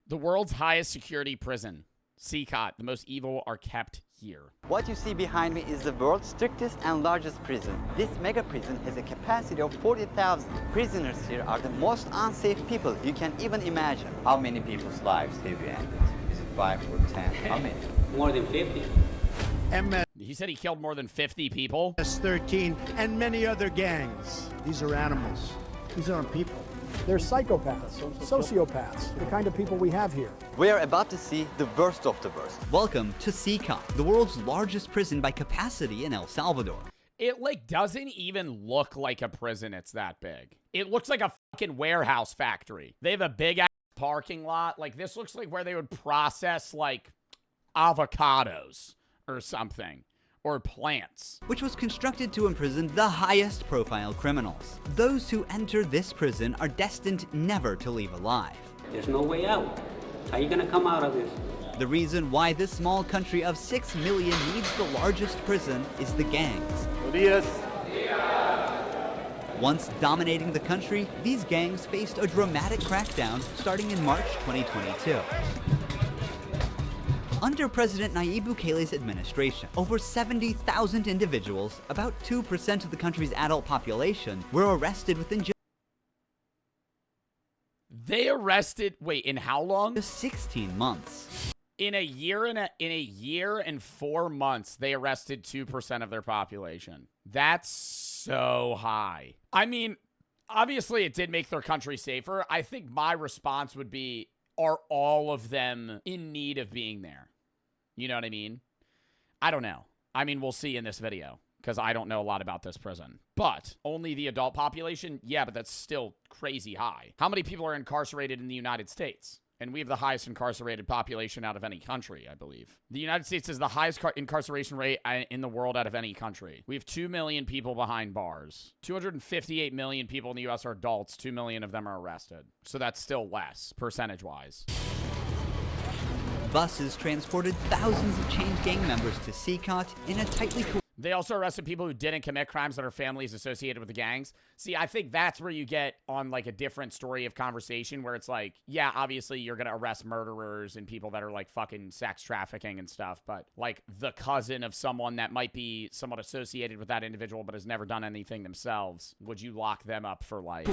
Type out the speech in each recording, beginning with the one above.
The world's highest security prison, CECOT, the most evil are kept here. What you see behind me is the world's strictest and largest prison. This mega prison has a capacity of 40,000. Prisoners here are the most unsafe people you can even imagine. How many people's lives have you ended? Is it 5 or 10? How many? More than 50. He said he killed more than 50 people. MS-13 and many other gangs. These are animals. These aren't people. They're psychopaths, sociopaths, the kind of people we have here. We are about to see the worst of the worst. Welcome to CECOT, the world's largest prison by capacity in El Salvador. It, like, doesn't even look like a prison. It's that big. It looks like a fucking warehouse factory. They have a big-ass parking lot. Like, this looks like where they would process, like, avocados or something. Or plants. Which was constructed to imprison the highest profile criminals. Those who enter this prison are destined never to leave alive. There's no way out. How are you gonna come out of this? The reason why this small country of 6 million needs the largest prison is the gangs. Once dominating the country, these gangs faced a dramatic crackdown starting in March 2022. Under President Nayib Bukele's administration, over 70,000 individuals, about 2% of the country's adult population, were arrested within They arrested, wait, in how long? just 16 months. In a year and 4 months, they arrested 2% of their population. That's so high. I mean, obviously it did make their country safer. I think my response would be, are all of them in need of being there? You know what I mean? I don't know. I mean, we'll see in this video, because I don't know a lot about this prison. But only the adult population? Yeah, but that's still crazy high. How many people are incarcerated in the United States? And we have the highest incarcerated population out of any country, I believe. The United States is the highest incarceration rate in the world out of any country. We have 2 million people behind bars. 258 million people in the U.S. are adults. 2 million of them are arrested. So that's still less, percentage-wise. Buses transported thousands of chained gang members to CECOT in a tightly They also arrested people who didn't commit crimes that are families associated with the gangs. See, I think that's where you get on, like, a different story of conversation where it's like, yeah, obviously you're going to arrest murderers and people that are, like, fucking sex trafficking and stuff. But, like, the cousin of someone that might be somewhat associated with that individual but has never done anything themselves, would you lock them up for life?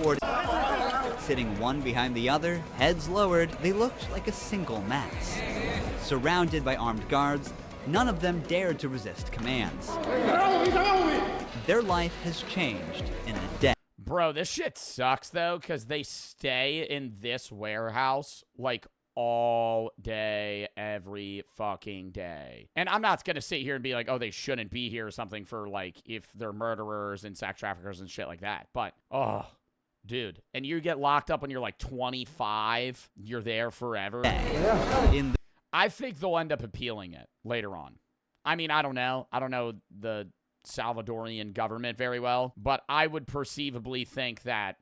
Sitting one behind the other, heads lowered, they looked like a single mass. Surrounded by armed guards, none of them dared to resist commands. Their life has changed in a day. Bro, this shit sucks, though, because they stay in this warehouse, like, all day, every fucking day. And I'm not gonna sit here and be like, oh, they shouldn't be here or something for, like, if they're murderers and sex traffickers and shit like that. But, oh, dude. And you get locked up when you're, like, 25. You're there forever. I think they'll end up appealing it later on. I mean, I don't know. I don't know the Salvadorian government very well, but I would perceivably think that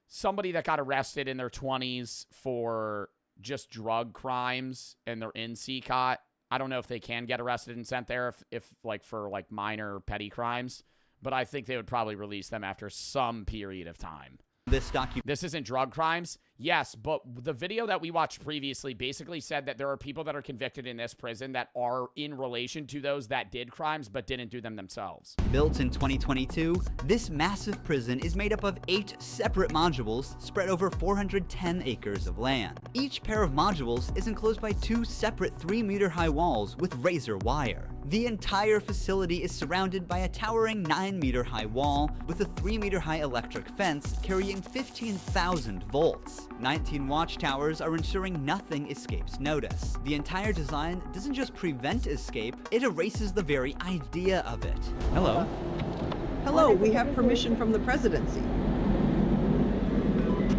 somebody that got arrested in their 20s for just drug crimes and they're in CECOT, I don't know if they can get arrested and sent there if like for like minor petty crimes, but I think they would probably release them after some period of time. This isn't drug crimes. Yes, but the video that we watched previously basically said that there are people that are convicted in this prison that are in relation to those that did crimes but didn't do them themselves. Built in 2022, this massive prison is made up of 8 separate modules spread over 410 acres of land. Each pair of modules is enclosed by 2 separate 3-meter-high walls with razor wire. The entire facility is surrounded by a towering 9-meter-high wall with a 3-meter-high electric fence carrying 15,000 volts. 19 watchtowers are ensuring nothing escapes notice. The entire design doesn't just prevent escape, it erases the very idea of it. Hello. Hello, we have permission from the presidency.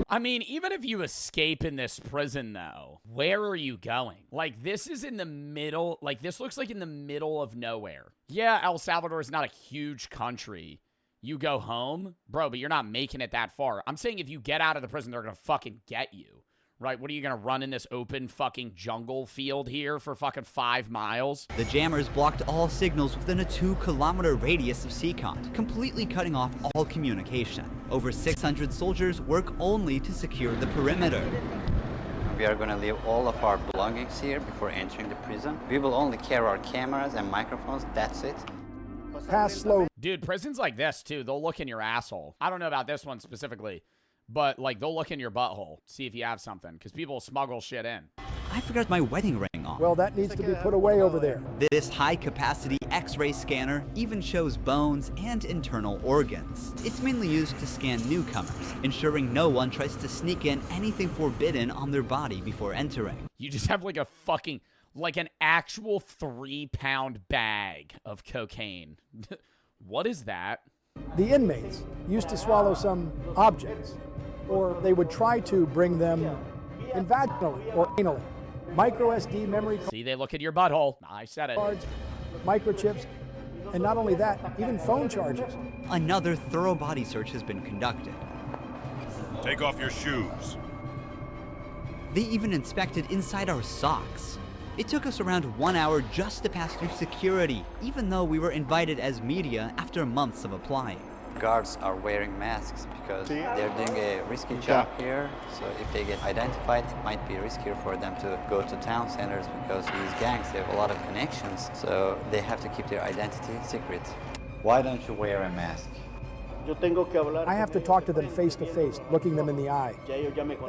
I mean, even if you escape in this prison, though, where are you going? Like, this is in the middle. Like, this looks like in the middle of nowhere. Yeah, El Salvador is not a huge country. You go home, bro, but you're not making it that far. I'm saying if you get out of the prison, they're going to fucking get you. Right? What are you going to run in this open fucking jungle field here for fucking 5 miles? The jammers blocked all signals within a 2-kilometer radius of CECOT, completely cutting off all communication. Over 600 soldiers work only to secure the perimeter. We are going to leave all of our belongings here before entering the prison. We will only carry our cameras and microphones, that's it. Pass slowly. Dude, prisons like this, too, they'll look in your asshole. I don't know about this one specifically, but, like, they'll look in your butthole, see if you have something, because people smuggle shit in. I forgot my wedding ring on. Well, that needs to be put away over there. This high-capacity X-ray scanner even shows bones and internal organs. It's mainly used to scan newcomers, ensuring no one tries to sneak in anything forbidden on their body before entering. You just have, like, a fucking, like, an actual 3-pound bag of cocaine. What is that? The inmates used to swallow some objects, or they would try to bring them in vaginally or anally. Micro SD memory See, they look at your butthole. I said it. cards, microchips, and not only that, even phone charges. Another thorough body search has been conducted. Take off your shoes. They even inspected inside our socks. It took us around 1 hour just to pass through security, even though we were invited as media after months of applying. Guards are wearing masks because they're doing a risky job here. So if they get identified, it might be riskier for them to go to town centers because these gangs, they have a lot of connections. So they have to keep their identity secret. Why don't you wear a mask? I have to talk to them face to face, looking them in the eye. They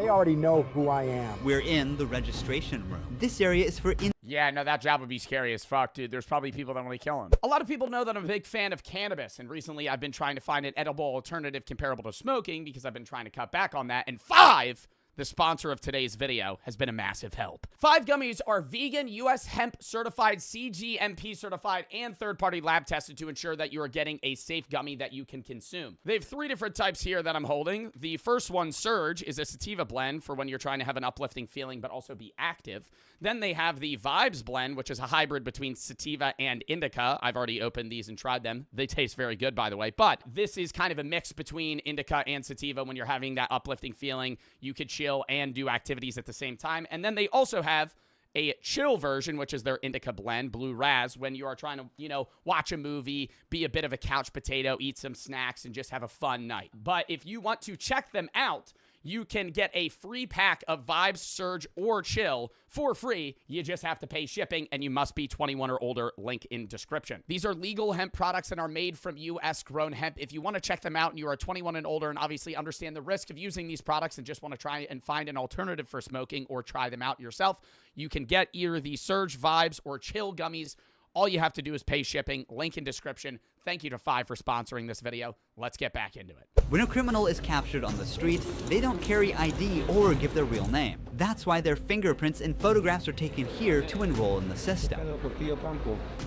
already know who I am. We're in the registration room. This area is for Yeah, no, that job would be scary as fuck, dude. There's probably people that want to kill him. A lot of people know that I'm a big fan of cannabis, and recently I've been trying to find an edible alternative comparable to smoking because I've been trying to cut back on that. And Five, the sponsor of today's video, has been a massive help. Five gummies are vegan, U.S. hemp certified, CGMP certified, and third-party lab tested to ensure that you are getting a safe gummy that you can consume. They have 3 different types here that I'm holding. The first one, Surge, is a sativa blend for when you're trying to have an uplifting feeling but also be active. Then they have the Vibes blend, which is a hybrid between sativa and indica. I've already opened these and tried them. They taste very good, by the way. But this is kind of a mix between indica and sativa. When you're having that uplifting feeling, you could chill and do activities at the same time. And then they also have a chill version, which is their indica blend, Blue Raz, when you are trying to, you know, watch a movie, be a bit of a couch potato, eat some snacks, and just have a fun night. But if you want to check them out, you can get a free pack of Vibes, Surge, or Chill for free. You just have to pay shipping, and you must be 21 or older. Link in description. These are legal hemp products and are made from U.S. grown hemp. If you want to check them out and you are 21 and older and obviously understand the risk of using these products and just want to try and find an alternative for smoking or try them out yourself, you can get either the Surge, Vibes, or Chill gummies. All you have to do is pay shipping. Link in description. Thank you to Five for sponsoring this video. Let's get back into it. When a criminal is captured on the street, they don't carry ID or give their real name. That's why their fingerprints and photographs are taken here to enroll in the system.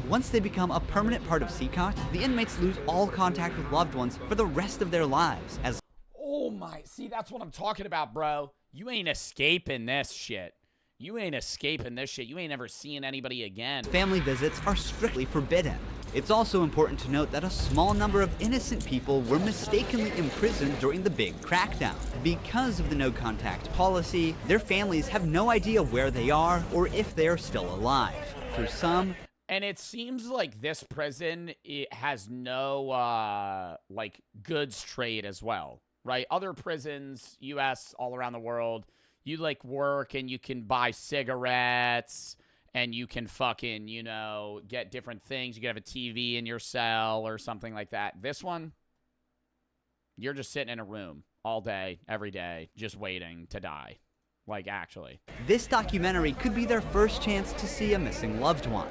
Once they become a permanent part of CECOT, the inmates lose all contact with loved ones for the rest of their lives. Oh my, see, that's what I'm talking about, bro. You ain't escaping this shit. You ain't escaping this shit. You ain't ever seeing anybody again. Family visits are strictly forbidden. It's also important to note that a small number of innocent people were mistakenly imprisoned during the big crackdown. Because of the no-contact policy, their families have no idea where they are or if they are still alive. For some... And it seems like this prison, it has no, like, goods trade as well, right? Other prisons, U.S., all around the world, you, like, work and you can buy cigarettes and you can fucking, you know, get different things. You can have a TV in your cell or something like that. This one, you're just sitting in a room all day, every day, just waiting to die. Like, actually. This documentary could be their first chance to see a missing loved one.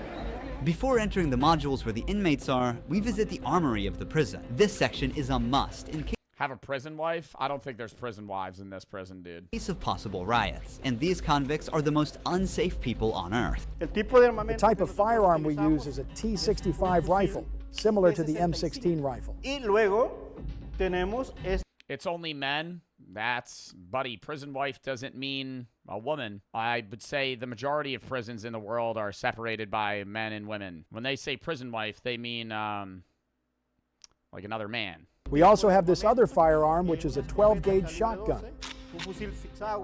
Before entering the modules where the inmates are, we visit the Armory of the prison. This section is a must in Have a prison wife? I don't think there's prison wives in this prison, dude. case of possible riots, and these convicts are the most unsafe people on earth. The type of firearm we use is a T65 rifle, similar to the M16 rifle. It's only men. That's, buddy, prison wife doesn't mean a woman. I would say the majority of prisons in the world are separated by men and women. When they say prison wife, they mean, like another man. We also have this other firearm, which is a 12-gauge shotgun.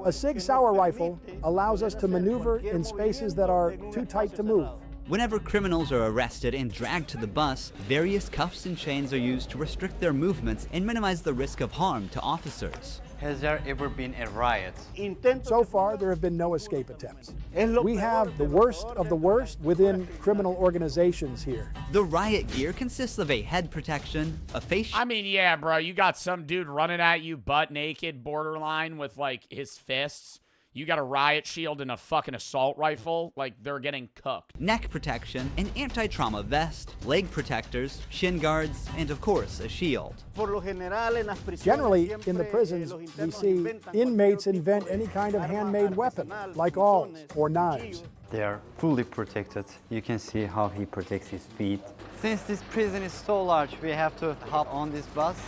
A Sig Sauer rifle allows us to maneuver in spaces that are too tight to move. Whenever criminals are arrested and dragged to the bus, various cuffs and chains are used to restrict their movements and minimize the risk of harm to officers. Has there ever been a riot? So far, there have been no escape attempts. We have the worst of the worst within criminal organizations here. The riot gear consists of a head protection, a face I mean, yeah, bro, you got some dude running at you butt naked, borderline, with, like, his fists. You got a riot shield and a fucking assault rifle. Like, they're getting cooked. neck protection, an anti-trauma vest, leg protectors, shin guards, and of course, a shield. Generally, in the prisons, we see inmates invent any kind of handmade weapon, like awls or knives. They are fully protected. You can see how he protects his feet. Since this prison is so large, we have to hop on this bus.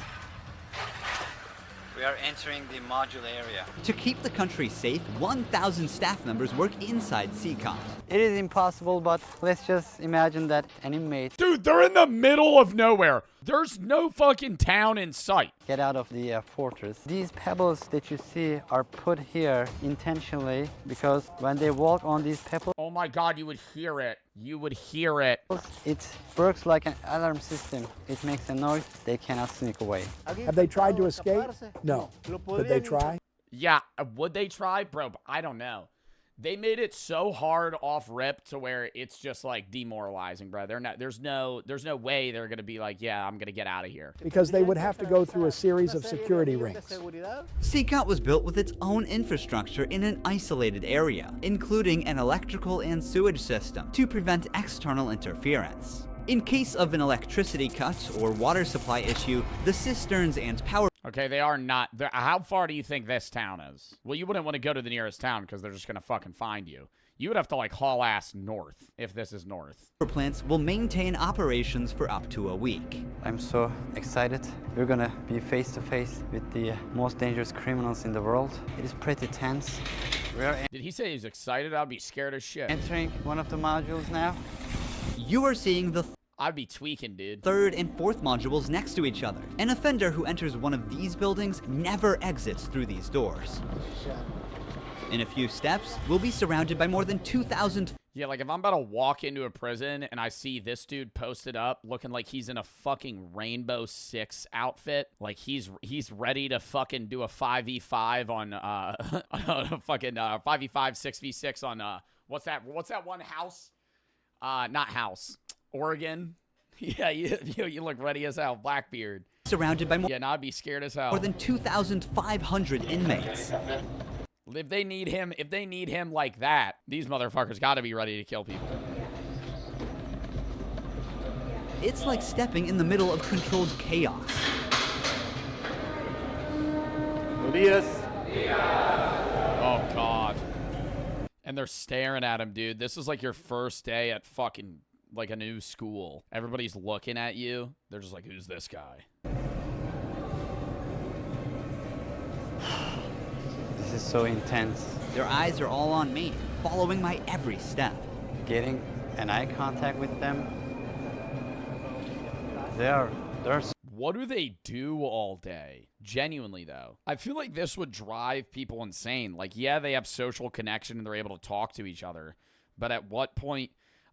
We are entering the module area. To keep the country safe, 1,000 staff members work inside CECOT. It is impossible, but let's just imagine that an inmate Dude, they're in the middle of nowhere. There's no fucking town in sight. get out of the fortress. These pebbles that you see are put here intentionally because when they walk on these pebbles, Oh my God, you would hear it. You would hear it. it works like an alarm system. It makes a noise. They cannot sneak away. Have they tried to escape? No. Did they try? Yeah, would they try? Bro, I don't know. They made it so hard off rip to where it's just like demoralizing, bro. There's no way they're gonna be like, yeah, I'm gonna get out of here. Because they would have to go through a series of security rings. CECOT was built with its own infrastructure in an isolated area, including an electrical and sewage system to prevent external interference. In case of an electricity cut or water supply issue, the cisterns and power Okay, they are not. How far do you think this town is? Well, you wouldn't want to go to the nearest town because they're just gonna fucking find you. You would have to like haul ass north if this is north. plants will maintain operations for up to a week. I'm so excited. We're gonna be face to face with the most dangerous criminals in the world. It is pretty tense. We are Did he say he's excited? I'd be scared as shit. entering one of the modules now. You are seeing the I'd be tweaking, dude. third and fourth modules next to each other. An offender who enters one of these buildings never exits through these doors. In a few steps, we'll be surrounded by more than 2,000 Yeah, like if I'm about to walk into a prison and I see this dude posted up looking like he's in a fucking Rainbow Six outfit, like he's ready to fucking do a 5v5 on a fucking 5v5 6v6 on what's that one house? Not House. Oregon. Yeah, you look ready as hell. Blackbeard. surrounded by more Yeah, now I'd be scared as hell. than 2,500 inmates. If they need him like that, these motherfuckers got to be ready to kill people. It's like stepping in the middle of controlled chaos. Oh, God. And they're staring at him, dude. This is like your first day at fucking, like, a new school. Everybody's looking at you. They're just like, who's this guy? This is so intense. Their eyes are all on me, following my every step. Getting an eye contact with them. They're What do they do all day? Genuinely, though. I feel like this would drive people insane. Like, yeah, they have social connection and they're able to talk to each other. But at what point?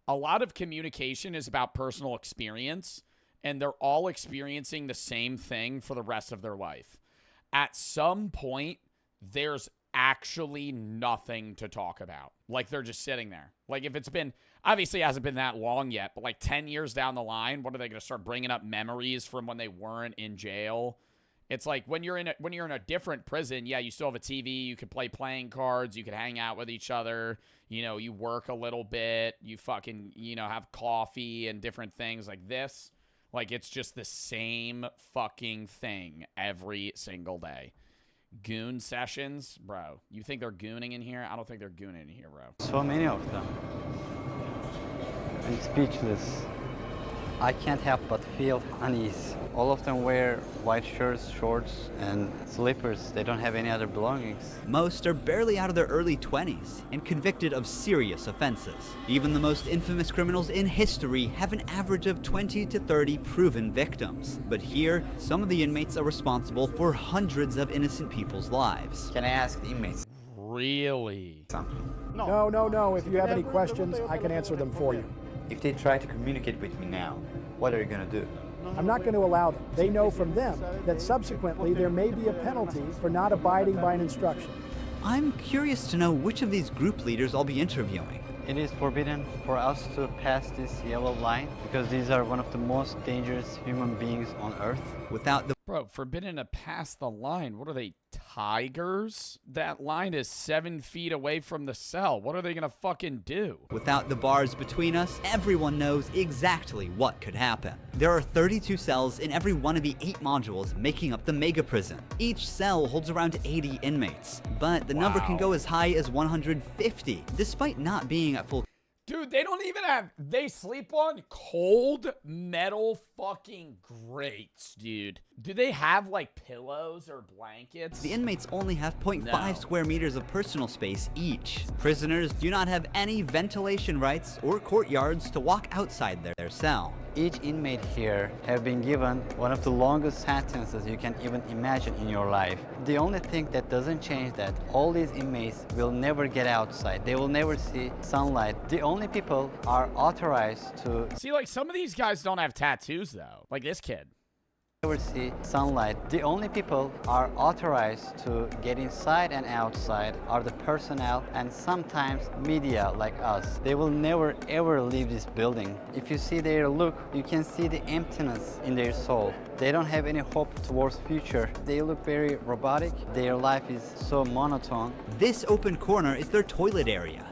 A lot of communication is about personal experience, and they're all experiencing the same thing for the rest of their life. At some point, there's actually nothing to talk about. Like, they're just sitting there. Like, if it's been, obviously it hasn't been that long yet, but like 10 years down the line, what are they going to start bringing up memories from when they weren't in jail? It's like when you're in a different prison, yeah, you still have a TV, you can play playing cards, you can hang out with each other, you know, you work a little bit, you fucking, you know, have coffee and different things like this. Like, it's just the same fucking thing every single day. Goon sessions, bro. You think they're gooning in here? I don't think they're gooning in here, bro. so many of them. I'm speechless. I can't help but feel unease. All of them wear white shirts, shorts, and slippers. They don't have any other belongings. Most are barely out of their early 20s and convicted of serious offenses. Even the most infamous criminals in history have an average of 20 to 30 proven victims. But here, some of the inmates are responsible for hundreds of innocent people's lives. Can I ask the inmates Really? something? No. If you have any questions, I can answer them for you. If they try to communicate with me now, what are you gonna do? I'm not going to allow them. They know from them that subsequently there may be a penalty for not abiding by an instruction. I'm curious to know which of these group leaders I'll be interviewing. It is forbidden for us to pass this yellow line because these are one of the most dangerous human beings on earth. Without the Bro, forbidden to pass the line. What are they, tigers? That line is 7 feet away from the cell. What are they gonna fucking do? Without the bars between us, everyone knows exactly what could happen. There are 32 cells in every one of the 8 modules making up the mega prison. Each cell holds around 80 inmates, but the number can go as high as 150, despite not being at full. Dude, they don't even have, they sleep on cold metal fucking grates, dude. Do they have like pillows or blankets? The inmates only have 0.5 No. square meters of personal space each. Prisoners do not have any ventilation rights or courtyards to walk outside their cell. Each inmate here have been given one of the longest sentences you can even imagine in your life. The only thing that doesn't change that all these inmates will never get outside. They will never see sunlight. The only people are authorized to See, like, some of these guys don't have tattoos, though. Like this kid. never see sunlight. The only people are authorized to get inside and outside are the personnel and sometimes media like us. They will never ever leave this building. If you see their look, you can see the emptiness in their soul. They don't have any hope towards future. They look very robotic. Their life is so monotone. This open corner is their toilet area.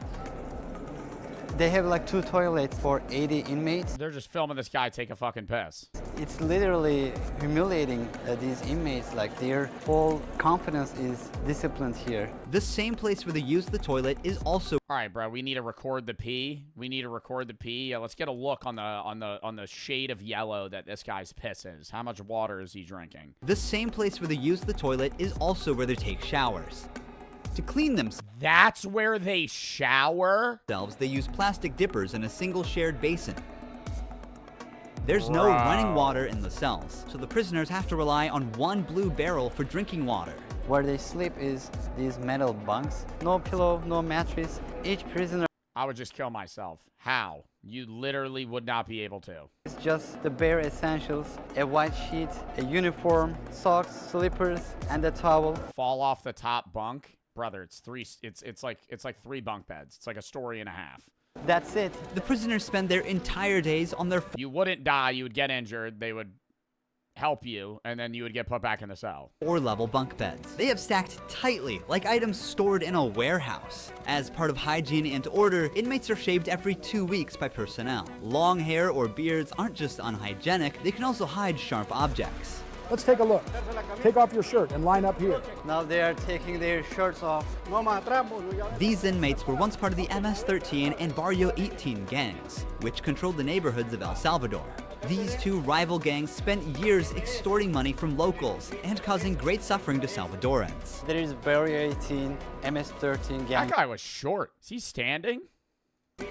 They have like 2 toilets for 80 inmates. They're just filming this guy take a fucking piss. It's literally humiliating these inmates. Like their whole confidence is disciplined here. The same place where they use the toilet is also. All right, bro. We need to record the pee. We need to record the pee. Yeah, let's get a look on the shade of yellow that this guy's piss is. How much water is he drinking? The same place where they use the toilet is also where they take showers. To clean That's where they shower? themselves, they use plastic dippers in a single shared basin. There's no running water in the cells, so the prisoners have to rely on one blue barrel for drinking water. Where they sleep is these metal bunks. No pillow, no mattress. Each prisoner I would just kill myself. How? You literally would not be able to. is just the bare essentials. A white sheet, a uniform, socks, slippers, and a towel. Fall off the top bunk? Brother, it's like 3 bunk beds. It's like a story and a half. That's it. The prisoners spend their entire days on their You wouldn't die, you would get injured, they would help you, and then you would get put back in the cell. 4-level bunk beds. They have stacked tightly, like items stored in a warehouse. As part of hygiene and order, inmates are shaved every 2 weeks by personnel. Long hair or beards aren't just unhygienic, they can also hide sharp objects. Let's take a look. Take off your shirt and line up here. Now they are taking their shirts off. These inmates were once part of the MS-13 and Barrio 18 gangs, which controlled the neighborhoods of El Salvador. These 2 rival gangs spent years extorting money from locals and causing great suffering to Salvadorans. There is Barrio 18, MS-13 gang. That guy was short. Is he standing?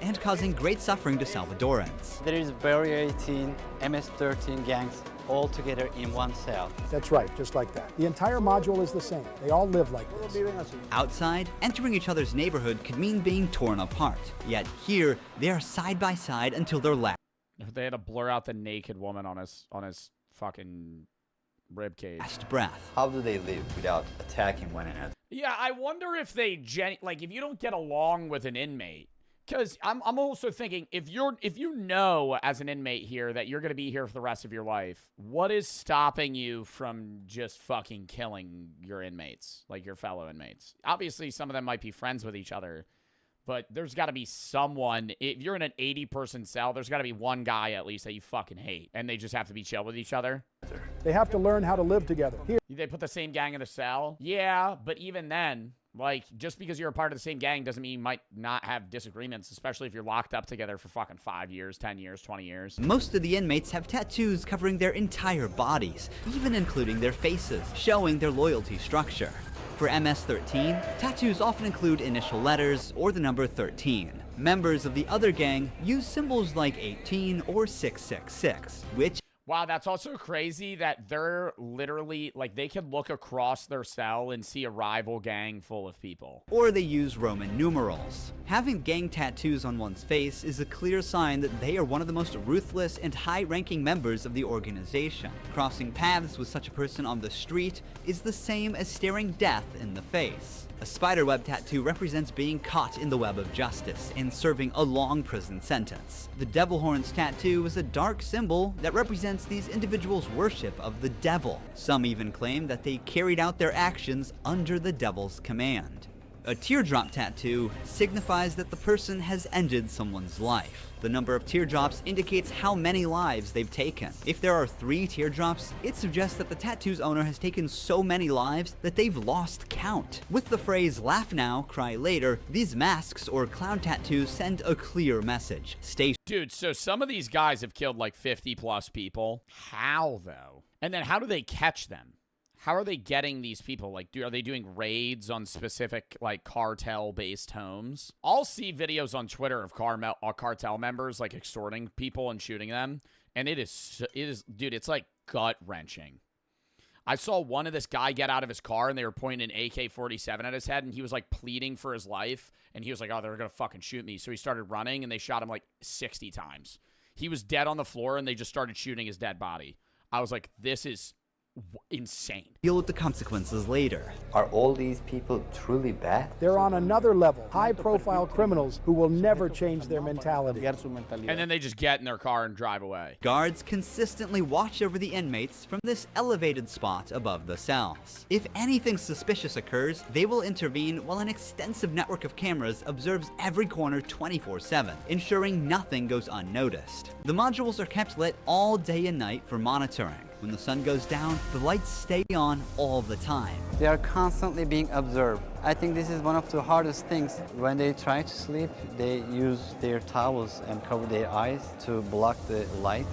And causing great suffering to Salvadorans. There is Barrio 18, MS-13 gangs all together in one cell. That's right, just like that. The entire module is the same. They all live like this. Outside, entering each other's neighborhood could mean being torn apart. Yet here, they are side by side until their last They had to blur out the naked woman on his fucking rib cage. breath. How do they live without attacking one another? Yeah, I wonder if they like if you don't get along with an inmate. Because I'm also thinking, if you know as an inmate here that you're going to be here for the rest of your life, what is stopping you from just fucking killing your inmates, like your fellow inmates? Obviously, some of them might be friends with each other, but there's got to be someone. If you're in an 80-person cell, there's got to be one guy at least that you fucking hate, and they just have to be chill with each other. They have to learn how to live together. Here. They put the same gang in the cell? Yeah, but even then, like, just because you're a part of the same gang doesn't mean you might not have disagreements, especially if you're locked up together for fucking 5 years, 10 years, 20 years. Most of the inmates have tattoos covering their entire bodies, even including their faces, showing their loyalty structure. For MS-13, tattoos often include initial letters or the number 13. Members of the other gang use symbols like 18 or 666, which Wow, that's also crazy that they're literally, like, they can look across their cell and see a rival gang full of people. Or they use Roman numerals. Having gang tattoos on one's face is a clear sign that they are one of the most ruthless and high-ranking members of the organization. Crossing paths with such a person on the street is the same as staring death in the face. A spiderweb tattoo represents being caught in the web of justice and serving a long prison sentence. The devil horns tattoo is a dark symbol that represents these individuals' worship of the devil. Some even claim that they carried out their actions under the devil's command. A teardrop tattoo signifies that the person has ended someone's life. The number of teardrops indicates how many lives they've taken. If there are 3 teardrops, it suggests that the tattoo's owner has taken so many lives that they've lost count. With the phrase "laugh now, cry later," these masks or clown tattoos send a clear message. Stay. Dude, so some of these guys have killed like 50 plus people. How though? And then how do they catch them? How are they getting these people? Like, are they doing raids on specific, like, cartel-based homes? I'll see videos on Twitter of cartel members, like, extorting people and shooting them. And it is, dude, it's, like, gut-wrenching. I saw one of this guy get out of his car, and they were pointing an AK-47 at his head, and he was, like, pleading for his life. And he was like, oh, they're gonna fucking shoot me. So he started running, and they shot him, like, 60 times. He was dead on the floor, and they just started shooting his dead body. I was like, this is insane. Deal with the consequences later. Are all these people truly bad? They're on another level, high-profile criminals who will never change their mentality. And then they just get in their car and drive away. Guards consistently watch over the inmates from this elevated spot above the cells. If anything suspicious occurs, they will intervene while an extensive network of cameras observes every corner 24/7, ensuring nothing goes unnoticed. The modules are kept lit all day and night for monitoring. When the sun goes down, the lights stay on all the time. They are constantly being observed. I think this is one of the hardest things. When they try to sleep, they use their towels and cover their eyes to block the light.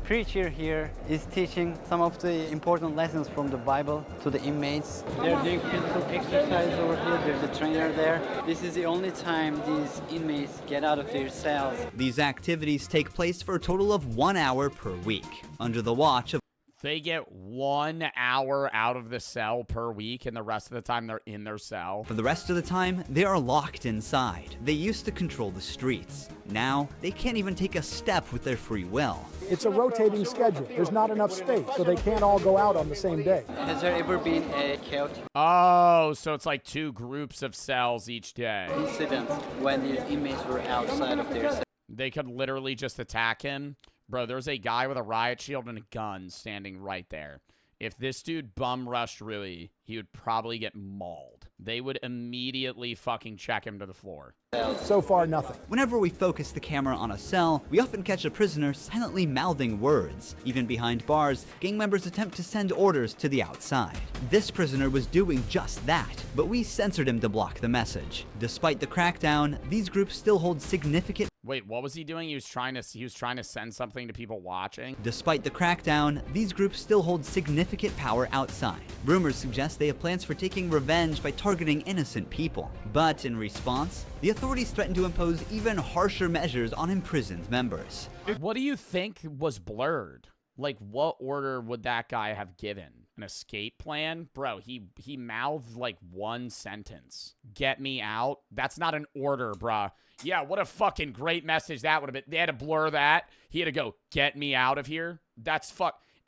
Preacher here is teaching some of the important lessons from the Bible to the inmates. They're doing physical exercise over here. There's a trainer there. This is the only time these inmates get out of their cells. These activities take place for a total of 1 hour per week, under the watch of. They get 1 hour out of the cell per week, and the rest of the time they're in their cell. For the rest of the time, they are locked inside. They used to control the streets. Now, they can't even take a step with their free will. It's a rotating schedule. There's not enough space, so they can't all go out on the same day. Has there ever been a chaotic Oh, so it's like 2 groups of cells each day. incident when these inmates were outside of their cell? They could literally just attack him. Bro, there's a guy with a riot shield and a gun standing right there. If this dude bum rushed Rui, he would probably get mauled. They would immediately fucking check him to the floor. So far, nothing. Whenever we focus the camera on a cell, we often catch a prisoner silently mouthing words. Even behind bars, gang members attempt to send orders to the outside. This prisoner was doing just that, but we censored him to block the message. Despite the crackdown, these groups still hold significant. Wait, what was he doing? He was trying to send something to people watching. Despite the crackdown, these groups still hold significant power outside. Rumors suggest they have plans for taking revenge by targeting innocent people. But in response, the authorities threaten to impose even harsher measures on imprisoned members. What do you think was blurred? Like, what order would that guy have given? An escape plan? Bro, he mouthed like one sentence. Get me out? That's not an order, bruh. Yeah, what a fucking great message that would have been. They had to blur that. He had to go, get me out of here. That's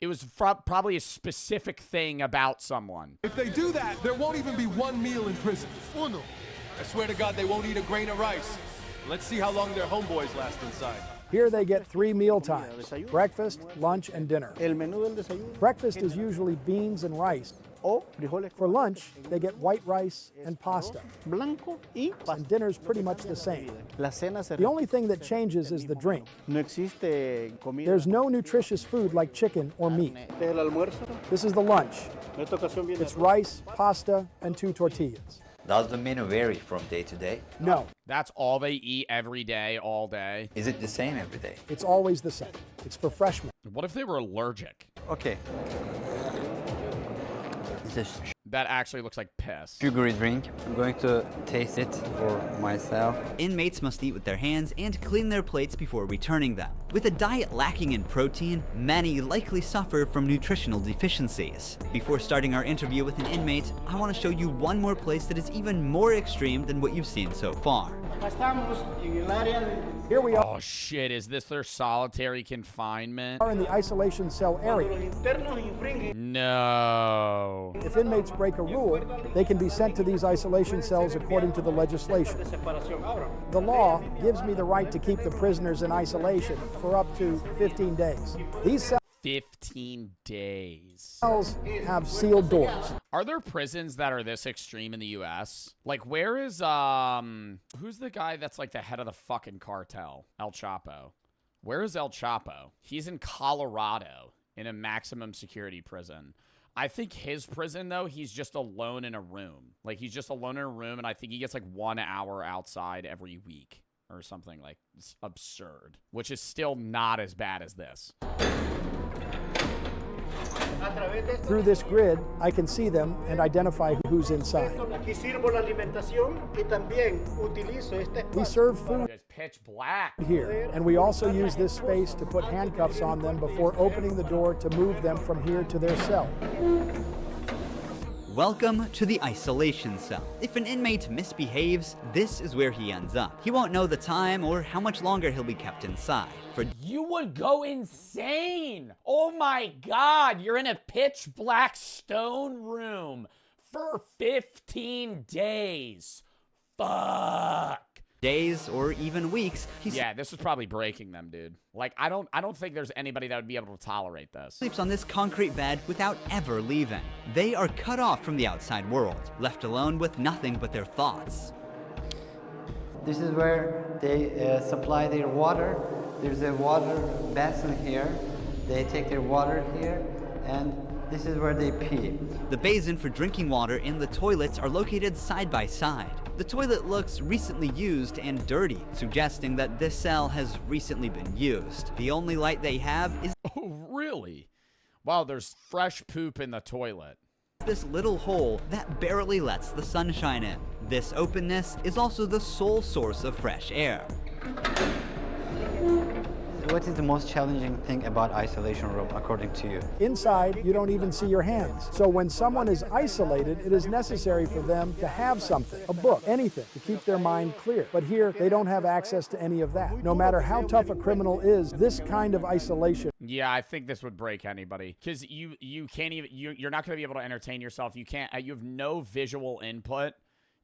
It was probably a specific thing about someone. If they do that, there won't even be one meal in prison. Uno. I swear to God, they won't eat a grain of rice. Let's see how long their homeboys last inside. Here they get 3 meal times: breakfast, lunch, and dinner. Breakfast is usually beans and rice. For lunch, they get white rice and pasta. And dinner's pretty much the same. The only thing that changes is the drink. There's no nutritious food like chicken or meat. This is the lunch. It's rice, pasta, and 2 tortillas. Does the menu vary from day to day? No. That's all they eat every day, all day. Is it the same every day? It's always the same. It's for freshmen. What if they were allergic? Okay. That actually looks like piss. Sugary drink. I'm going to taste it for myself. Inmates must eat with their hands and clean their plates before returning them. With a diet lacking in protein, many likely suffer from nutritional deficiencies. Before starting our interview with an inmate, I want to show you one more place that is even more extreme than what you've seen so far. Here we are. Oh shit, is this their solitary confinement? Are in the isolation cell area. No. If inmates break a rule, they can be sent to these isolation cells according to the legislation. The law gives me the right to keep the prisoners in isolation for up to 15 days. These cells 15 days. have sealed doors. Are there prisons that are this extreme in the US? Like, where is, who's the guy that's like the head of the fucking cartel? El Chapo. Where is El Chapo? He's in Colorado in a maximum security prison. I think his prison, though, he's just alone in a room. Like, he's just alone in a room, and I think he gets like 1 hour outside every week or something. Like, it's absurd, which is still not as bad as this. Through this grid, I can see them and identify who's inside. We serve food It's pitch black here, and we also use this space to put handcuffs on them before opening the door to move them from here to their cell. Welcome to the isolation cell. If an inmate misbehaves, this is where he ends up. He won't know the time or how much longer he'll be kept inside. You would go insane. Oh my God, you're in a pitch black stone room for 15 days. Fuck. Days or even weeks, yeah, this was probably breaking them, dude. Like, I don't think there's anybody that would be able to tolerate this. Sleeps on this concrete bed without ever leaving. They are cut off from the outside world, left alone with nothing but their thoughts. This is where they supply their water. There's a water basin here. They take their water here, and this is where they pee. The basin for drinking water and the toilets are located side by side. The toilet looks recently used and dirty, suggesting that this cell has recently been used. The only light they have is Oh, really? Wow, there's fresh poop in the toilet. this little hole that barely lets the sunshine in. This openness is also the sole source of fresh air. What is the most challenging thing about isolation room, according to you? Inside, you don't even see your hands. So when someone is isolated, it is necessary for them to have something, a book, anything, to keep their mind clear. But here, they don't have access to any of that. No matter how tough a criminal is, this kind of isolation. Yeah, I think this would break anybody. Because you can't even, you're not going to be able to entertain yourself. You can't, you have no visual input.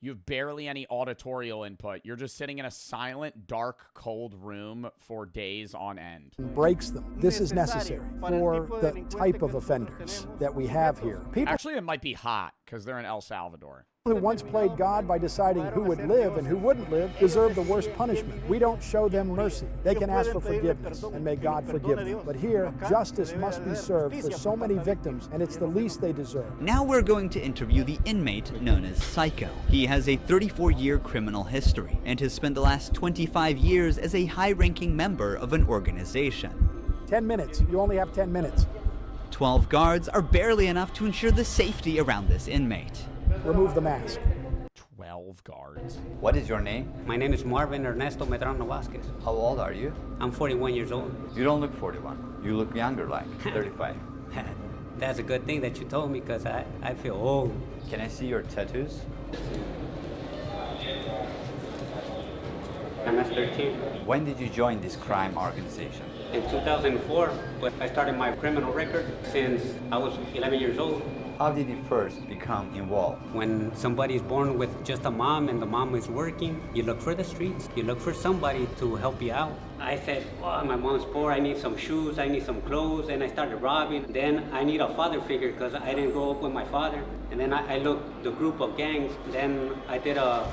You have barely any auditorial input. You're just sitting in a silent, dark, cold room for days on end. Breaks them. This is necessary for the type of offenders that we have here. People Actually, it might be hot because they're in El Salvador. who once played God by deciding who would live and who wouldn't live deserve the worst punishment. We don't show them mercy. They can ask for forgiveness, and may God forgive them. But here, justice must be served for so many victims, and it's the least they deserve. Now we're going to interview the inmate known as Psycho. He has a 34-year criminal history and has spent the last 25 years as a high-ranking member of an organization. 10 minutes. You only have 10 minutes. 12 guards are barely enough to ensure the safety around this inmate. Remove the mask. 12 guards. What is your name? My name is Marvin Ernesto Medrano Vasquez. How old are you? I'm 41 years old. You don't look 41. You look younger, like 35. That's a good thing that you told me, because I feel old. Can I see your tattoos? I'm at 13. When did you join this crime organization? In 2004, but I started my criminal record since I was 11 years old. How did you first become involved? When somebody's born with just a mom and the mom is working, you look for the streets. You look for somebody to help you out. I said, oh, my mom's poor, I need some shoes, I need some clothes, and I started robbing. Then I need a father figure because I didn't grow up with my father. And then I looked the group of gangs. Then I did a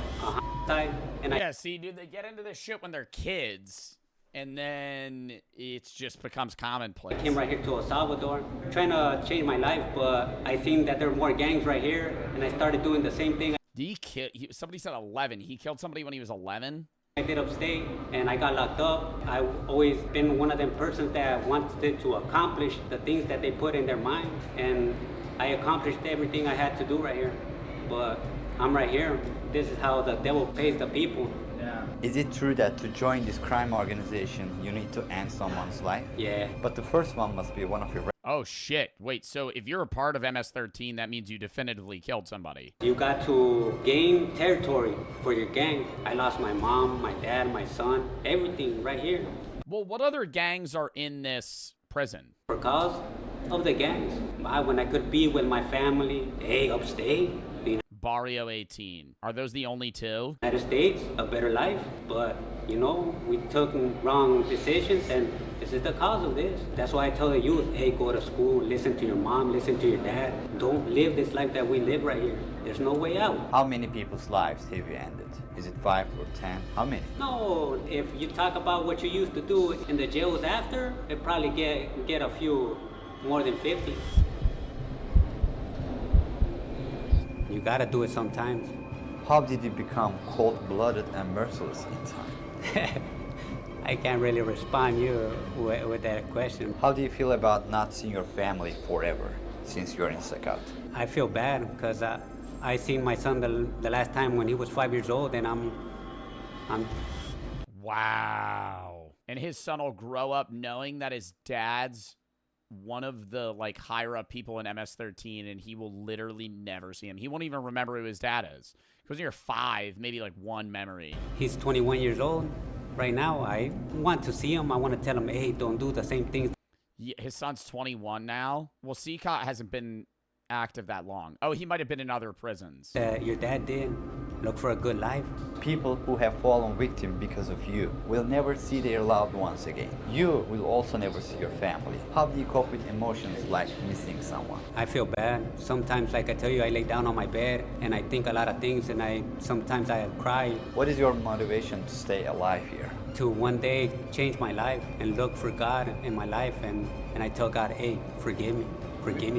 side. And yeah, see, dude, they get into this shit when they're kids. And then it just becomes commonplace. I came right here to El Salvador, trying to change my life, but I think that there are more gangs right here, and I started doing the same thing. Somebody said 11. He killed somebody when he was 11? I did upstate, and I got locked up. I've always been one of them persons that wanted to accomplish the things that they put in their mind, and I accomplished everything I had to do right here. But I'm right here. This is how the devil pays the people. Is it true that to join this crime organization, you need to end someone's life? Yeah. But the first one must be one of your... Oh, shit. Wait, so if you're a part of MS-13, that means you definitively killed somebody. You got to gain territory for your gang. I lost my mom, my dad, my son, everything right here. Well, what other gangs are in this prison? Because of the gangs. When I could be with my family, hey, upstate, Barrio 18. Are those the only two? United States, a better life. But, you know, we took wrong decisions, and this is the cause of this. That's why I tell the youth, hey, go to school, listen to your mom, listen to your dad. Don't live this life that we live right here. There's no way out. How many people's lives have you ended? Is it 5 or 10? How many? No, if you talk about what you used to do in the jails after, it probably get a few more than 50. You gotta do it sometimes. How did you become cold-blooded and merciless in time? I can't really respond you with that question. How do you feel about not seeing your family forever since you're in CECOT? I feel bad because I seen my son the last time when he was 5 years old, and I'm. Wow. And his son will grow up knowing that his dad's one of the like higher up people in MS-13, and he will literally never see him. He won't even remember who his dad is. Because you're 5, maybe like one memory. He's 21 years old right now. I want to see him. I want to tell him, hey, don't do the same things. Yeah, his son's 21 now. Well, CECOT hasn't been active that long. Oh, he might have been in other prisons. Your dad did. Look for a good life. People who have fallen victim because of you will never see their loved ones again. You will also never see your family. How do you cope with emotions like missing someone? I feel bad. Sometimes, like I tell you, I lay down on my bed and I think a lot of things, and sometimes I cry. What is your motivation to stay alive here? To one day change my life and look for God in my life, and I tell God, hey, forgive me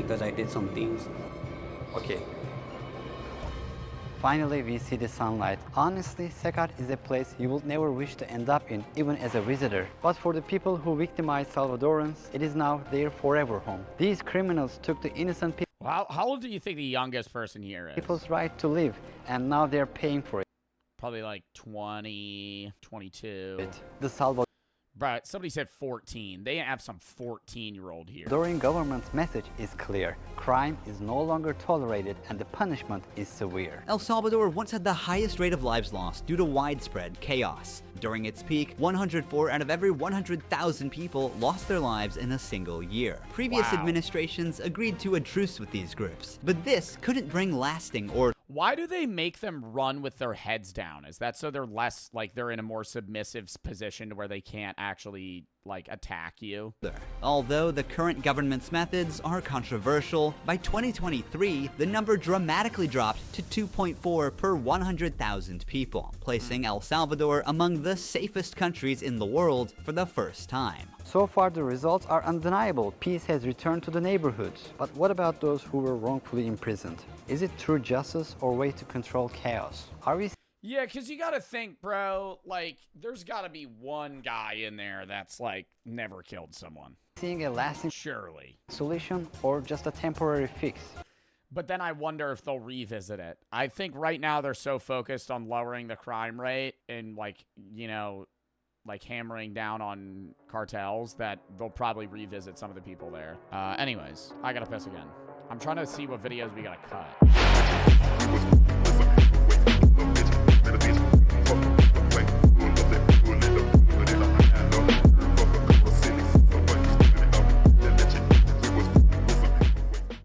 because I did some things. Okay. Finally, we see the sunlight. Honestly, CECOT is a place you will never wish to end up in, even as a visitor. But for the people who victimized Salvadorans, it is now their forever home. These criminals took the innocent How old do you think the youngest person here is? people's right to live, and now they're paying for it. Probably like 20, 22. The Salvador Bro, somebody said 14. They have some 14-year-old here. Salvadoran government's message is clear. Crime is no longer tolerated and the punishment is severe. El Salvador once had the highest rate of lives lost due to widespread chaos. During its peak, 104 out of every 100,000 people lost their lives in a single year. Previous administrations agreed to a truce with these groups, but this couldn't bring lasting order. Why do they make them run with their heads down? Is that so they're less, like, they're in a more submissive position to where they can't actually, like, attack you? Although the current government's methods are controversial, by 2023, the number dramatically dropped to 2.4 per 100,000 people, placing El Salvador among the safest countries in the world for the first time. So far, the results are undeniable. Peace has returned to the neighborhoods. But what about those who were wrongfully imprisoned? Is it true justice or way to control chaos? Are we Yeah, because you got to think, bro, like, there's got to be one guy in there that's, like, never killed someone. seeing a lasting solution or just a temporary fix? But then I wonder if they'll revisit it. I think right now they're so focused on lowering the crime rate and, like, you know, like hammering down on cartels that they'll probably revisit some of the people there. Anyways, I gotta piss again. I'm trying to see what videos we gotta cut.